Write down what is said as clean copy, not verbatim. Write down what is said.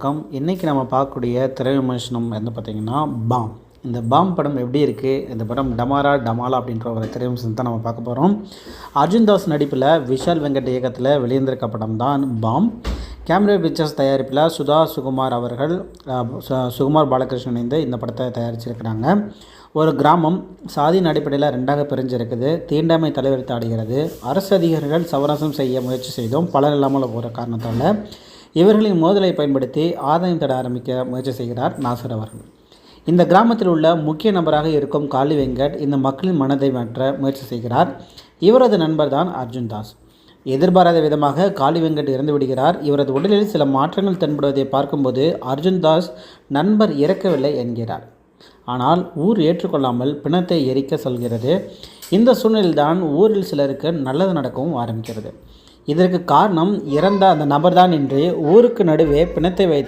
வணக்கம். இன்றைக்கி நம்ம பார்க்கக்கூடிய திரை விமர்சனம் வந்து பார்த்திங்கன்னா பாம். இந்த பாம் படம் எப்படி இருக்குது, இந்த படம் டமாரா டமாலா அப்படின்ற ஒரு திரை விமர்சனம் தான் நம்ம பார்க்க போகிறோம். அர்ஜுன் தாஸ் நடிப்பில் விஷால் வெங்கட் இயக்கத்தில் வெளியிருந்திருக்க படம் தான் பாம். கேமரா பிக்சர்ஸ் தயாரிப்பில் சுதா சுகுமார் அவர்கள் சுகுமார் பாலகிருஷ்ணன் இணைந்து இந்த படத்தை தயாரிச்சிருக்கிறாங்க. ஒரு கிராமம் சாதியின் அடிப்படையில் ரெண்டாக பிரிஞ்சிருக்குது. தீண்டாமை தலைவரித்து ஆடுகிறது. அரசு அதிகாரிகள் சமரசம் செய்ய முயற்சி செய்தும் பலர் இல்லாமல் போகிற காரணத்தால் இவர்களின் மோதலை பயன்படுத்தி ஆதாயம் தட ஆரம்பிக்க முயற்சி செய்கிறார் நாசர் அவர்கள். இந்த கிராமத்தில் உள்ள முக்கிய நபராக இருக்கும் காளி வெங்கட் இந்த மக்களின் மனதை மாற்ற முயற்சி செய்கிறார். இவரது நண்பர் தான் அர்ஜுன் தாஸ். எதிர்பாராத விதமாக காளி வெங்கட் இறந்து விடுகிறார். இவரது உடலில் சில மாற்றங்கள் தென்படுவதை பார்க்கும்போது அர்ஜுன் தாஸ் நண்பர் இறக்கவில்லை என்கிறார். ஆனால் ஊர் ஏற்றுக்கொள்ளாமல் பிணத்தை எரிக்க சொல்கிறது. இந்த சூழ்நிலையில்தான் ஊரில் சிலருக்கு நல்லது நடக்கவும் ஆரம்பிக்கிறது. இதற்கு காரணம் இறந்த அந்த நபர்தான் என்று ஊருக்கு நடுவே பிணத்தை வைத்து